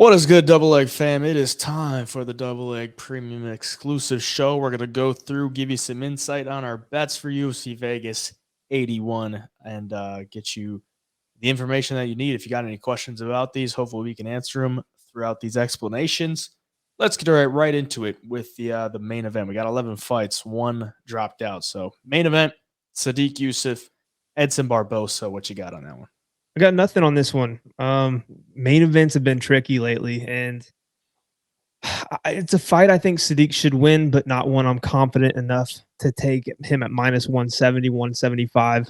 What is good, Double Egg fam? It is time for the Double Egg Premium exclusive show. We're going to go through, give you some insight on our bets for UFC Vegas 81 and get you the information that you need. If you got any questions about these, hopefully we can answer them throughout these explanations. Let's get right into it with the main event. We got 11 fights, one dropped out. So main event, Sadiq Yusuff, Edson Barboza. What you got on that one? I got nothing on this one. Main events have been tricky lately, and it's a fight I think Sadiq should win, but not one I'm confident enough to take him at minus 170, 175.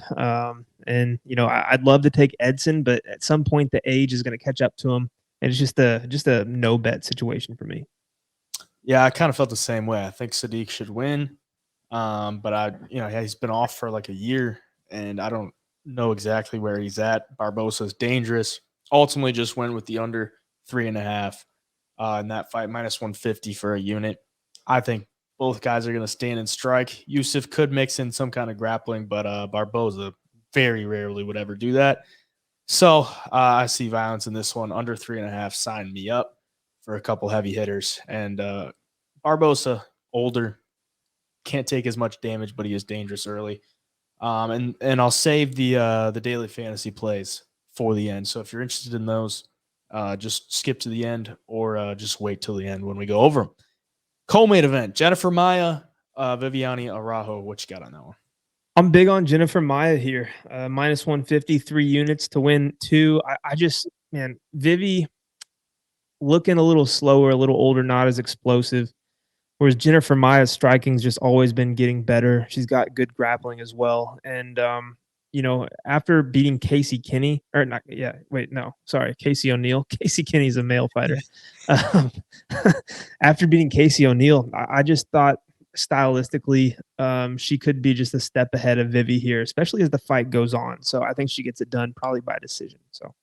And I'd love to take Edson, but at some point the age is going to catch up to him, and it's just a no bet situation for me. Yeah, I kind of felt the same way. I think Sadiq should win. He's been off for like a year, and I don't know exactly where he's at. Barbosa's dangerous. Ultimately, just went with the under 3.5 in that fight, minus 150 for a unit. I think both guys are going to stand and strike. Yusuff could mix in some kind of grappling, but Barboza very rarely would ever do that. So I see violence in this one. Under 3.5, sign me up for a couple heavy hitters. And Barboza, older, can't take as much damage, but he is dangerous early. And I'll save the daily fantasy plays for the end. So if you're interested in those, just skip to the end or just wait till the end when we go over them. Co-main event: Jennifer Maia, Viviane Araujo. What you got on that one? I'm big on Jennifer Maia here. Minus 150, 3 units to win 2. Man, Vivi looking a little slower, a little older, not as explosive. Whereas Jennifer Maia's striking's just always been getting better. She's got good grappling as well. And, after beating Casey Kinney, or not, yeah, wait, no, sorry, Casey O'Neill. Casey Kinney's a male fighter. Um, after beating Casey O'Neill, I just thought stylistically, she could be just a step ahead of Vivi here, especially as the fight goes on. So I think she gets it done probably by decision. So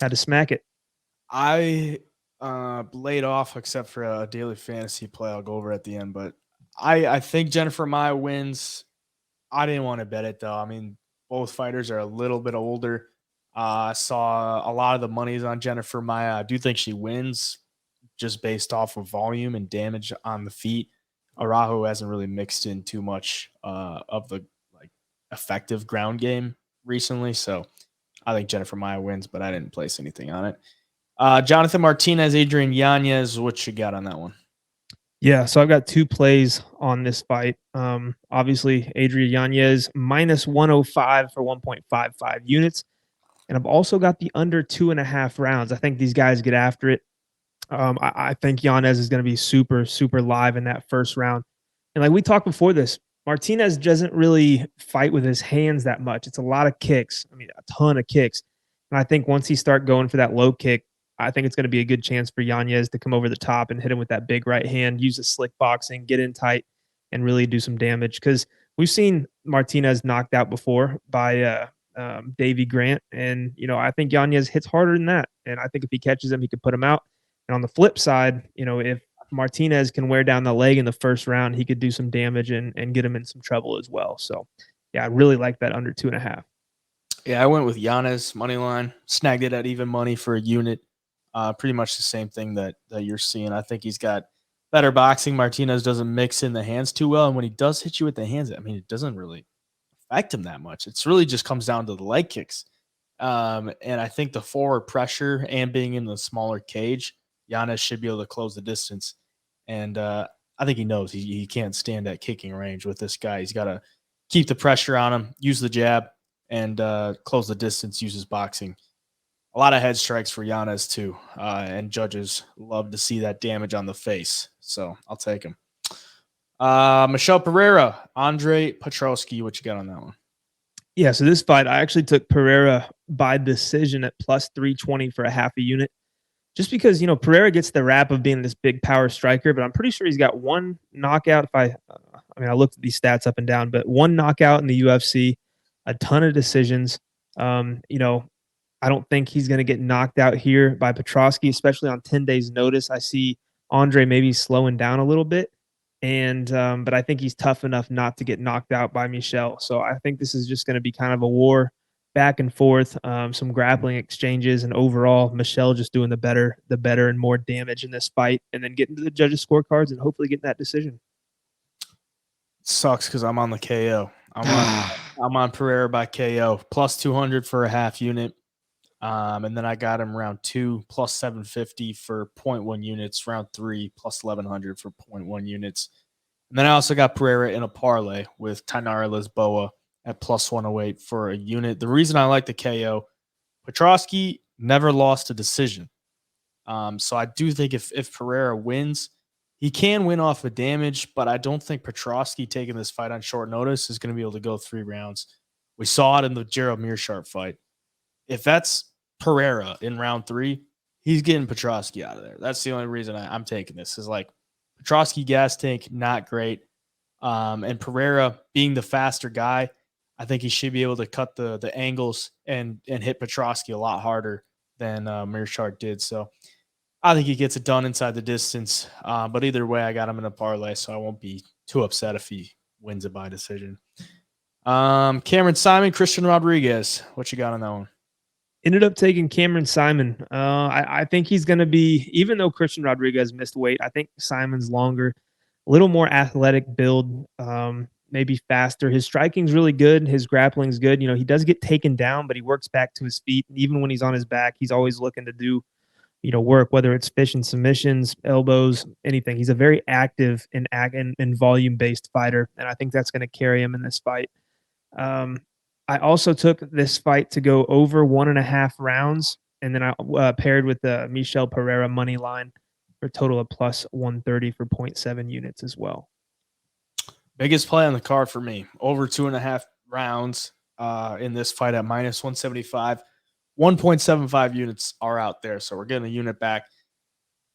had to smack it. I laid off except for a daily fantasy play. I'll go over at the end, but I think Jennifer Maia wins. I didn't want to bet it though. I mean, both fighters are a little bit older. I saw a lot of the money's on Jennifer Maia. I do think she wins just based off of volume and damage on the feet. Araujo hasn't really mixed in too much of the like effective ground game recently, so I think Jennifer Maia wins, but I didn't place anything on it. Jonathan Martinez, Adrian Yanez, what you got on that one? Yeah, so I've got 2 plays on this fight. Obviously, Adrian Yanez minus 105 for 1.55 units. And I've also got the under 2.5 rounds. I think these guys get after it. I think Yanez is going to be super, super live in that first round. And like we talked before this, Martinez doesn't really fight with his hands that much. It's a lot of kicks. I mean, a ton of kicks. And I think once he start going for that low kick, I think it's going to be a good chance for Yanez to come over the top and hit him with that big right hand, use the slick boxing, get in tight, and really do some damage. Because we've seen Martinez knocked out before by Davey Grant. And, I think Yanez hits harder than that. And I think if he catches him, he could put him out. And on the flip side, if Martinez can wear down the leg in the first round, he could do some damage and get him in some trouble as well. So, yeah, I really like that under 2.5. Yeah, I went with Yanez money line, snagged it at even money for a unit. Pretty much the same thing that you're seeing. I think he's got better boxing. Martinez doesn't mix in the hands too well, and when he does hit you with the hands, I mean, it doesn't really affect him that much. It's really just comes down to the leg kicks. And I think the forward pressure and being in the smaller cage, Yanez should be able to close the distance. And I think he knows he can't stand that kicking range with this guy. He's got to keep the pressure on him, use the jab, and close the distance, use his boxing. A lot of head strikes for Yanez too, and judges love to see that damage on the face. So I'll take him. Michelle Pereira, Andre Petrosky, what you got on that one? Yeah, so this fight, I actually took Pereira by decision at plus 320 for a half a unit. Just because, Pereira gets the rap of being this big power striker, but I'm pretty sure he's got one knockout. I looked at these stats up and down, but one knockout in the UFC, a ton of decisions. I don't think he's going to get knocked out here by Petrosky, especially on 10 days notice. I see Andre maybe slowing down a little bit. But I think he's tough enough not to get knocked out by Michelle. So I think this is just going to be kind of a war. back and forth, some grappling exchanges, and overall Michelle just doing the better and more damage in this fight, and then getting to the judges' scorecards and hopefully getting that decision. Sucks because I'm on the KO. I'm on Pereira by KO plus 200 for a half unit. And then I got him round 2 plus 750 for 0.1 units, round 3 plus 1100 for 0.1 units. And then I also got Pereira in a parlay with Tainara Lisboa at plus 108 for a unit. The reason I like the KO, Petrosky never lost a decision. So I do think if Pereira wins, he can win off of damage, but I don't think Petrosky taking this fight on short notice is going to be able to go 3 rounds. We saw it in the Gerald Meerschaert fight. If that's Pereira in round 3, he's getting Petrosky out of there. That's the only reason I'm taking this is like Petrosky gas tank, not great. And Pereira being the faster guy, I think he should be able to cut the angles and hit Petrosky a lot harder than Meerschaert did. So I think he gets it done inside the distance. But either way, I got him in a parlay, so I won't be too upset if he wins it by decision. Cameron Simon, Christian Rodriguez. What you got on that one? Ended up taking Cameron Simon. I think he's going to be, even though Christian Rodriguez missed weight, I think Simon's longer, a little more athletic build, maybe faster. His striking's really good. His grappling's good. You know, he does get taken down, but he works back to his feet. And even when he's on his back, he's always looking to do, work, whether it's fishing submissions, elbows, anything. He's a very active and volume-based fighter, and I think that's going to carry him in this fight. I also took this fight to go over 1.5 rounds, and then I paired with the Michel Pereira money line for a total of plus 130 for 0.7 units as well. Biggest play on the card for me, over 2.5 rounds in this fight at minus 175. 1.75 units are out there, so we're getting a unit back.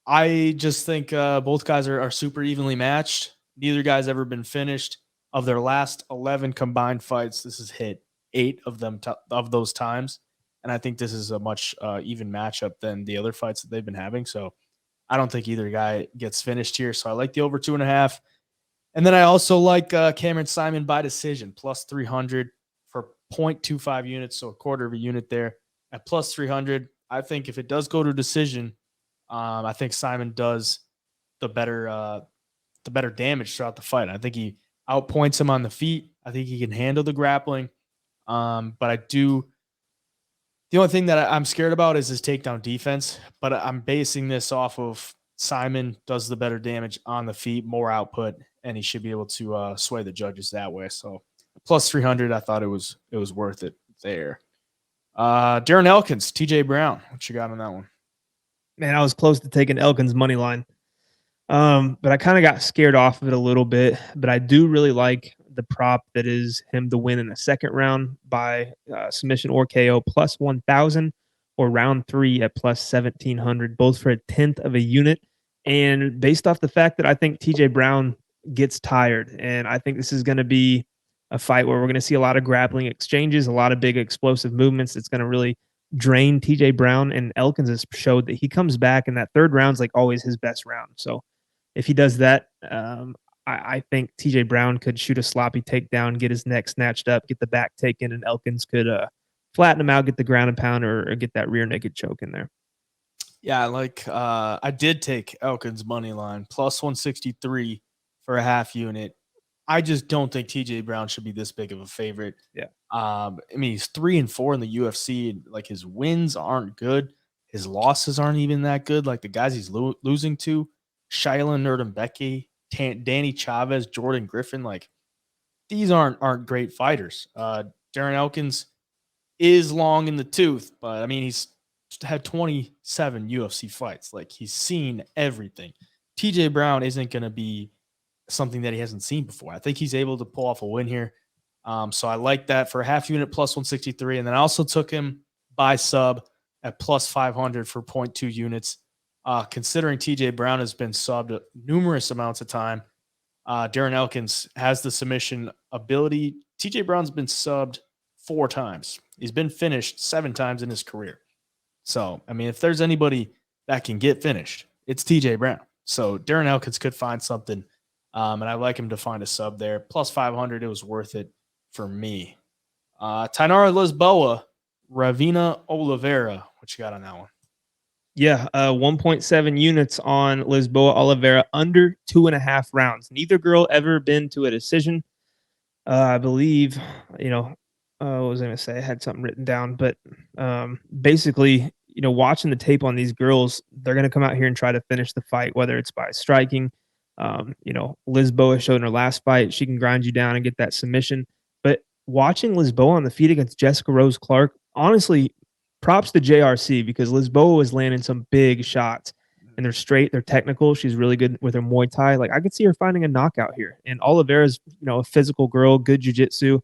I just think both guys are super evenly matched. Neither guy's ever been finished. Of their last 11 combined fights, this has hit 8 of them of those times, and I think this is a much even matchup than the other fights that they've been having. So I don't think either guy gets finished here. So I like the over 2.5, and then I also like Cameron Simon by decision plus 300 for 0.25 units, so a quarter of a unit there at plus 300. I think if it does go to decision, I think Simon does the better damage throughout the fight. I think he outpoints him on the feet. I think he can handle the grappling. But the only thing that I'm scared about is his takedown defense, but I'm basing this off of Simon does the better damage on the feet, more output, and he should be able to sway the judges that way. So plus 300, I thought it was worth it there. Darren Elkins, TJ Brown. What you got on that one? Man, I was close to taking Elkins money line. But I kind of got scared off of it a little bit, but I do really like the prop that is him to win in the second round by submission or KO plus 1,000 or round 3 at plus 1,700, both for a 1/10 of a unit. And based off the fact that I think TJ Brown gets tired, and I think this is going to be a fight where we're going to see a lot of grappling exchanges, a lot of big explosive movements. It's going to really drain TJ Brown, and Elkins has showed that he comes back, and that third round's like always his best round. So if he does that, I think TJ Brown could shoot a sloppy takedown, get his neck snatched up, get the back taken, and Elkins could flatten him out, get the ground and pound, or get that rear naked choke in there. Yeah, I did take Elkins money line plus 163 for a half unit. I just don't think TJ Brown should be this big of a favorite. Yeah. I mean, he's 3-4 in the UFC. And, like, his wins aren't good. His losses aren't even that good. Like the guys he's losing to, Shailen Nurdembeki, Danny Chavez, Jordan Griffin, like these aren't great fighters. Darren Elkins is long in the tooth, but I mean he's had 27 UFC fights. Like he's seen everything. TJ Brown isn't going to be something that he hasn't seen before. I think he's able to pull off a win here. So I like that for a half unit plus 163. And then I also took him by sub at plus 500 for 0.2 units. Considering TJ Brown has been subbed numerous amounts of time, Darren Elkins has the submission ability. TJ Brown's been subbed 4 times. He's been finished 7 times in his career. So, I mean, if there's anybody that can get finished, it's TJ Brown. So Darren Elkins could find something, and I like him to find a sub there. Plus 500, it was worth it for me. Tainara Lisboa, Ravina Oliveira. What you got on that one? Yeah, 1.7 units on Lisboa Oliveira, under 2.5 rounds. Neither girl ever been to a decision. I believe, you know, what was I going to say? I had something written down, but basically, watching the tape on these girls, they're going to come out here and try to finish the fight, whether it's by striking. Lisboa showed in her last fight, she can grind you down and get that submission. But watching Lisboa on the feet against Jessica Rose Clark, honestly, props to JRC because Lisboa was landing some big shots and they're straight, they're technical. She's really good with her Muay Thai. Like I could see her finding a knockout here. And Oliveira's, a physical girl, good jujitsu.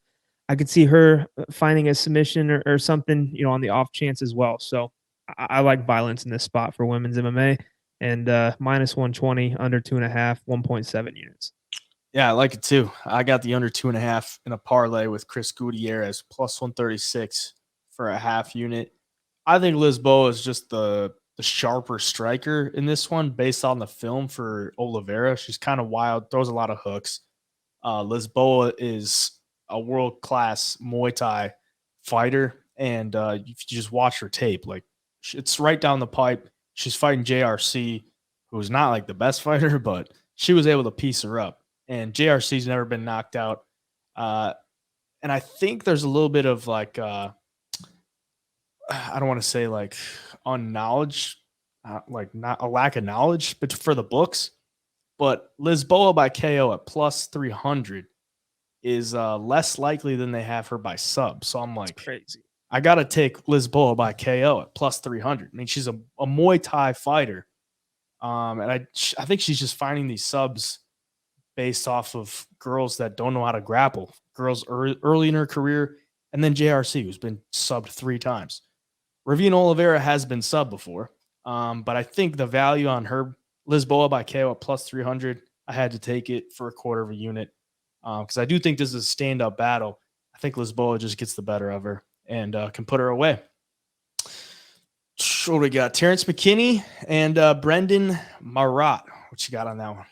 I could see her finding a submission or something, on the off chance as well. So I like violence in this spot for women's MMA and minus 120, under 2.5, 1.7 units. Yeah, I like it too. I got the under 2.5 in a parlay with Chris Gutierrez plus 136 for a half unit. I think Lisboa is just the sharper striker in this one based on the film for Oliveira. She's kind of wild, throws a lot of hooks. Lisboa is a world class Muay Thai fighter, and if you just watch her tape, like it's right down the pipe. She's fighting JRC, who's not like the best fighter, but she was able to piece her up. And JRC's never been knocked out. And I think there's a little bit of like I don't want to say like unknowledge, like not a lack of knowledge, but for the books. But Lisboa by KO at plus 300 is less likely than they have her by sub. So I'm like, crazy. I got to take Lisboa by KO at plus 300. I mean, she's a Muay Thai fighter. And I think she's just finding these subs based off of girls that don't know how to grapple, girls early in her career, and then JRC, who's been subbed 3 times. Ravina Oliveira has been subbed before, but I think the value on her Lisboa by KO at plus 300, I had to take it for a quarter of a unit because I do think this is a stand-up battle. I think Lisboa just gets the better of her and can put her away. What do we got? Terrence McKinney and Brendan Marat. What you got on that one?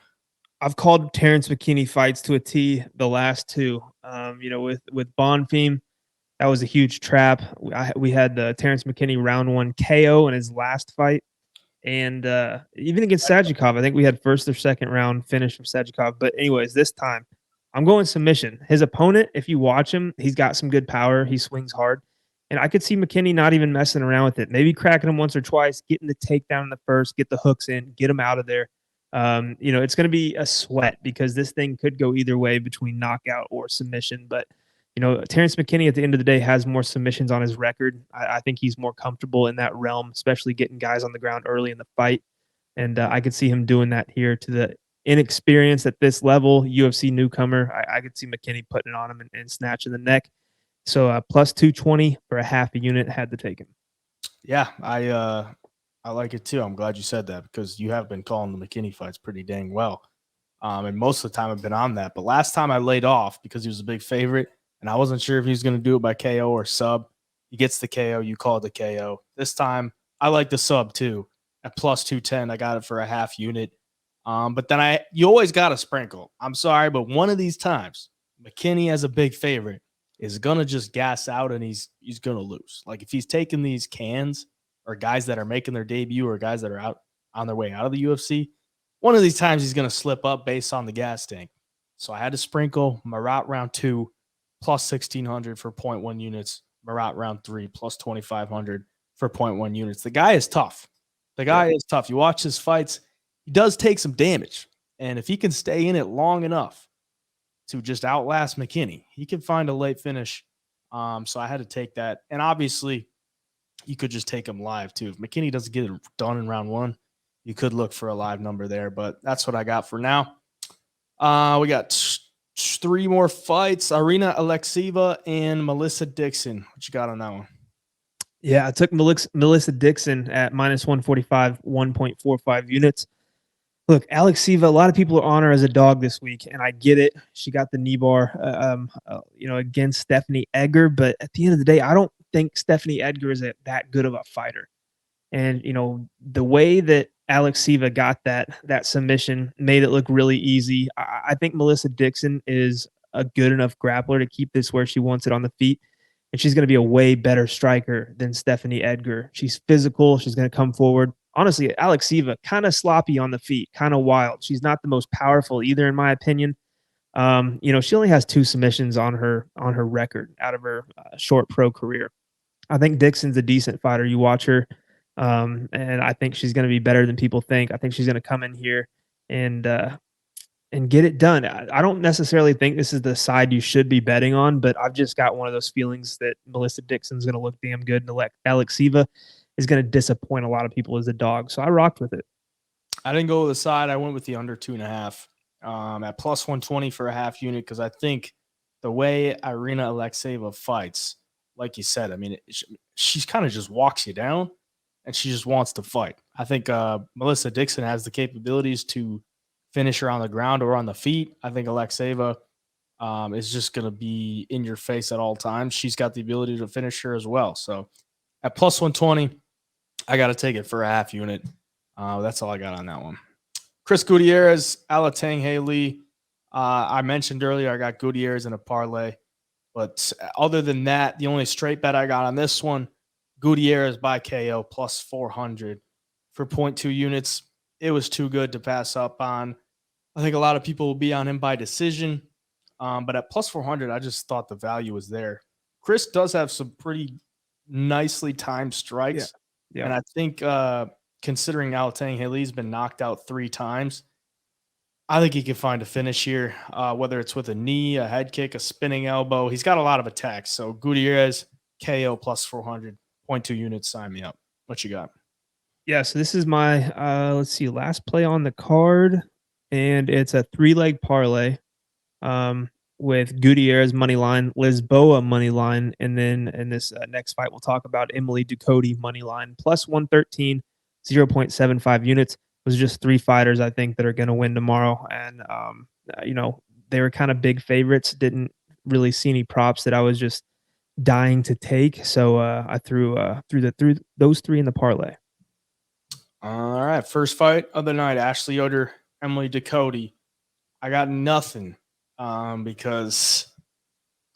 I've called Terrence McKinney fights to a T the last 2. With Bonfim, that was a huge trap. We had the Terrence McKinney round 1 KO in his last fight. And even against Sajikov, I think we had first or second round finish from Sajikov. But anyways, this time I'm going submission. His opponent, if you watch him, he's got some good power. He swings hard. And I could see McKinney not even messing around with it. Maybe cracking him once or twice, getting the takedown in the first, get the hooks in, get him out of there. It's going to be a sweat because this thing could go either way between knockout or submission. But, Terrence McKinney at the end of the day has more submissions on his record. I think he's more comfortable in that realm, especially getting guys on the ground early in the fight. And I could see him doing that here to the inexperienced at this level, UFC newcomer. I could see McKinney putting it on him and snatching the neck. So plus 220 for a half a unit, had to take him. Yeah, I like it too. I'm glad you said that because you have been calling the McKinney fights pretty dang well. And most of the time I've been on that. But last time I laid off because he was a big favorite and I wasn't sure if he was going to do it by KO or sub. He gets the KO. You call it the KO. This time I like the sub too. At plus 210, I got it for a half unit. But then you always got to sprinkle. I'm sorry, but one of these times, McKinney as a big favorite is going to just gas out and he's going to lose. Like if he's taking these cans or guys that are making their debut or guys that are out on their way out of the UFC, one of these times he's going to slip up based on the gas tank. So I had to sprinkle Marat round 2 plus 1,600 for 0.1 units. Marat round 3 plus 2,500 for 0.1 units. The guy is tough. Is tough. You watch his fights, he does take some damage. And if he can stay in it long enough to just outlast McKinney, he can find a late finish. So I had to take that. And obviously, you could just take him live too. If McKinney doesn't get it done in round 1, you could look for a live number there. But that's what I got for now. We got 3 more fights. Irina Alexieva and Melissa Dixon. What you got on that one? Yeah, I took Melissa Dixon at minus 145, 1.45 units. Look, Alexieva, a lot of people are on her as a dog this week, and I get it. She got the knee bar, against Stephanie Edgar. But at the end of the day, I don't think Stephanie Edgar is that good of a fighter. And, the way that Alexieva got that submission made it look really easy. I think Melissa Dixon is a good enough grappler to keep this where she wants it on the feet. and she's going to be a way better striker than Stephanie Edgar. She's physical. She's going to come forward. Honestly, Alexieva, kind of sloppy on the feet, kind of wild. She's not the most powerful either, in my opinion. She only has 2 submissions on her record out of her short pro career. I think Dixon's a decent fighter. You watch her, and I think she's going to be better than people think. I think she's going to come in here and get it done. I don't necessarily think this is the side you should be betting on, but I've just got one of those feelings that Melissa Dixon's going to look damn good, and Alexieva is going to disappoint a lot of people as a dog. So I rocked with it. I didn't go with the side. I went with the under 2.5 at plus 120 for a half unit because I think the way Irina Alexeyeva fights, like you said, I mean, she's kind of just walks you down and she just wants to fight. I think Melissa Dixon has the capabilities to finish her on the ground or on the feet. I think Alexeyeva is just going to be in your face at all times. She's got the ability to finish her as well. So at plus 120, I got to take it for a half unit. That's all I got on that one. Chris Gutierrez, Alatang Haley. I mentioned earlier I got Gutierrez in a parlay. But other than that, the only straight bet I got on this one, Gutierrez by KO plus 400 for 0.2 units. It was too good to pass up on. I think a lot of people will be on him by decision. But at plus 400, I just thought the value was there. Chris does have some pretty nicely timed strikes. Yeah. And I think considering Alatang Haley's been knocked out 3 times, I think he can find a finish here, whether it's with a knee, a head kick, a spinning elbow. He's got a lot of attacks. So Gutierrez, KO plus 400, 0.2 units. Sign me up. What you got? Yeah, so this is my, last play on the card. And it's a 3-leg parlay with Gutierrez money line, Lisboa money line, and then in this next fight, we'll talk about Emily Ducote money line, plus 113, 0.75 units. Was just 3 fighters, I think, that are going to win tomorrow. And, they were kind of big favorites. Didn't really see any props that I was just dying to take. So I threw those 3 in the parlay. All right. First fight of the night, Ashley Yoder, Emily Ducote. I got nothing because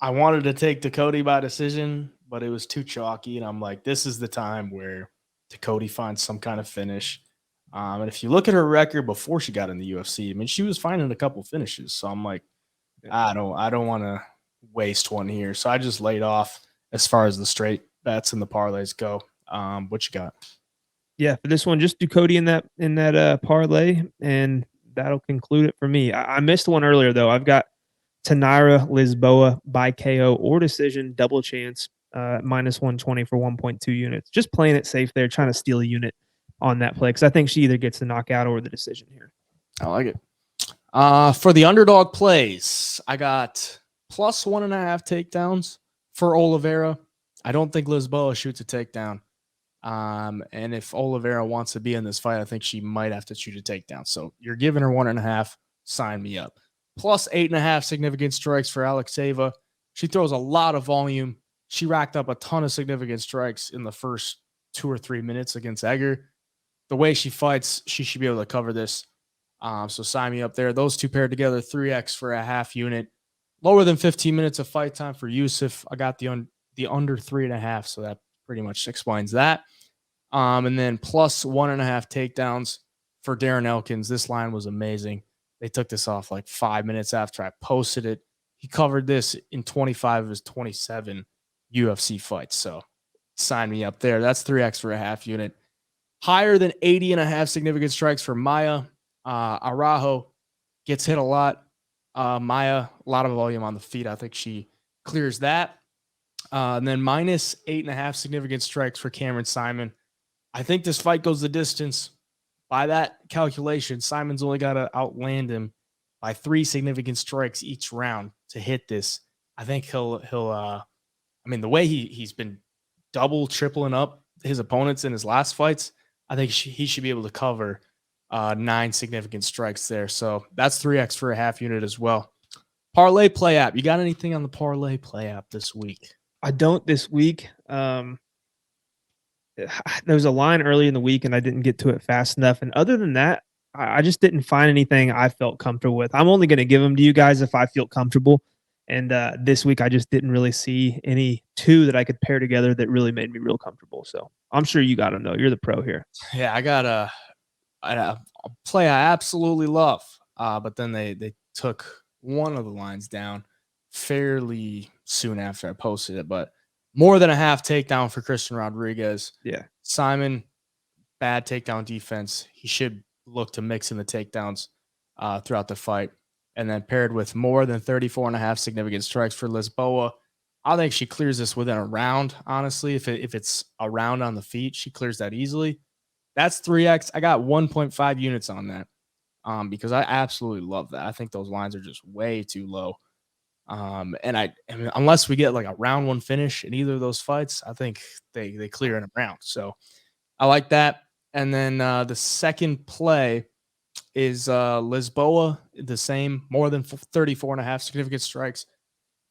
I wanted to take Ducote by decision, but it was too chalky. And I'm like, this is the time where Ducote finds some kind of finish. And if you look at her record before she got in the UFC, I mean, she was finding a couple finishes. So I'm like, I don't want to waste one here. So I just laid off as far as the straight bets and the parlays go. What you got? Yeah, for this one, just Ducote in that parlay, and that'll conclude it for me. I missed one earlier though. I've got Tainara Lisboa by KO or decision, double chance, minus 120 for 1.2 units. Just playing it safe there, trying to steal a unit on that play because I think she either gets the knockout or the decision here. I like it. For the underdog plays, I got plus 1.5 takedowns for Oliveira. I don't think Lisboa shoots a takedown. And if Oliveira wants to be in this fight, I think she might have to shoot a takedown. So you're giving her 1.5. Sign me up. Plus 8.5 significant strikes for Alexeyeva. She throws a lot of volume. She racked up a ton of significant strikes in the first 2 or 3 minutes against Egger. The way she fights, she should be able to cover this. So sign me up there. Those 2 paired together, 3x for a half unit. Lower than 15 minutes of fight time for Yusuff. I got the under 3.5, so that pretty much explains that. And then plus 1.5 takedowns for Darren Elkins. This line was amazing. They took this off like 5 minutes after I posted it. He covered this in 25 of his 27 UFC fights. So sign me up there. That's 3x for a half unit. Higher than 80.5 significant strikes for Maya. Araujo gets hit a lot. Maya, a lot of volume on the feet. I think she clears that. And then minus 8.5 significant strikes for Cameron Simon. I think this fight goes the distance. By that calculation, Simon's only got to outland him by 3 significant strikes each round to hit this. I think he'll the way he's been tripling up his opponents in his last fights, I think he should be able to cover 9 significant strikes there. So that's 3x for a half unit as well. Parlay play app. You got anything on the parlay play app this week? I don't this week. There was a line early in the week and I didn't get to it fast enough. And other than that, I just didn't find anything I felt comfortable with. I'm only going to give them to you guys if I feel comfortable. And this week, I just didn't really see any two that I could pair together that really made me real comfortable. So I'm sure you got them though. You're the pro here. Yeah, I got a play I absolutely love, but then they took one of the lines down fairly soon after I posted it. But more than a half takedown for Christian Rodriguez. Yeah. Simon, bad takedown defense. He should look to mix in the takedowns throughout the fight. And then paired with more than 34 and a half significant strikes for Lisboa. I think she clears this within a round, honestly. If it's a round on the feet, she clears that easily. That's 3x. I got 1.5 units on that because I absolutely love that. I think those lines are just way too low. And I mean, unless we get like a round one finish in either of those fights, I think they clear in a round. So I like that. And then the second play is Lisboa, the same, more than 34 and a half significant strikes,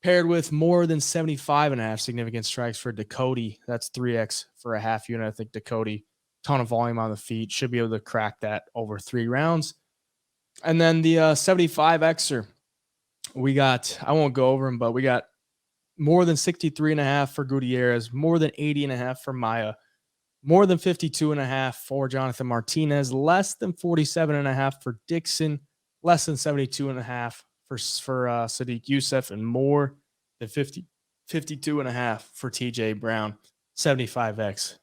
paired with more than 75 and a half significant strikes for Ducote. That's 3x for a half unit. I think Ducote, ton of volume on the feet, should be able to crack that over 3 rounds. And then the 75xer, we got, I won't go over them, but we got more than 63 and a half for Gutierrez, more than 80 and a half for Maya, more than 52 and a half for Jonathan Martinez, less than 47 and a half for Dixon, less than 72 and a half for Sadiq Yusuff, and more than 52 and a half for TJ Brown. 75x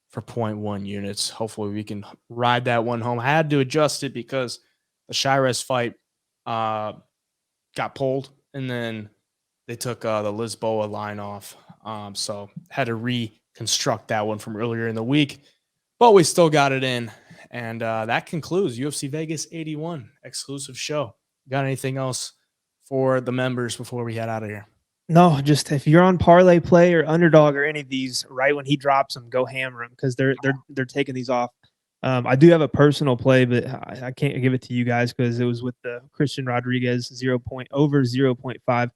for 0.1 units. Hopefully we can ride that one home. I had to adjust it because the Shirez fight got pulled, and then they took the Lisboa line off. So had to reconstruct that one from earlier in the week, but we still got it in. And that concludes UFC Vegas 81 exclusive show. Got anything else for the members before we head out of here? No, just if you're on parlay play or underdog or any of these, right when he drops them, go hammer them because they're taking these off. I do have a personal play, but I can't give it to you guys because it was with the Christian Rodriguez 0.5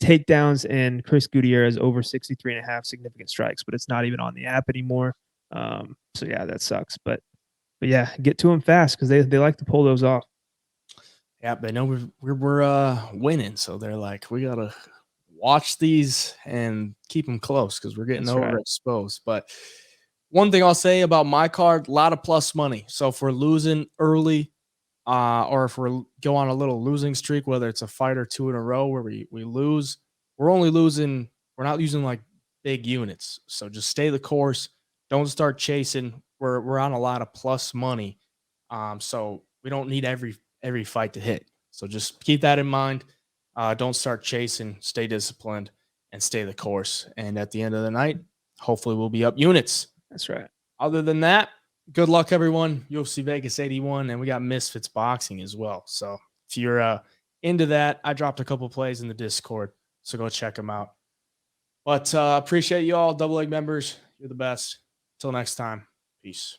takedowns and Chris Gutierrez over 63 and a half significant strikes, but it's not even on the app anymore. So yeah, that sucks. But yeah, get to them fast because they like to pull those off. Yeah, they know we're winning, so they're like, we gotta watch these and keep them close because we're getting That's right. overexposed. But one thing I'll say about my card, a lot of plus money. So if we're losing early, or if we go on a little losing streak, whether it's a fight or two in a row where we lose, we're only losing, we're not using like big units. So just stay the course. Don't start chasing. We're on a lot of plus money. So we don't need every fight to hit. So just keep that in mind. Don't start chasing, stay disciplined, and stay the course. And at the end of the night, hopefully we'll be up units. That's right. Other than that, good luck, everyone. UFC Vegas 81, and we got Misfits Boxing as well. So if you're into that, I dropped a couple plays in the Discord, so go check them out. But appreciate you all, double leg members. You're the best. Till next time, peace.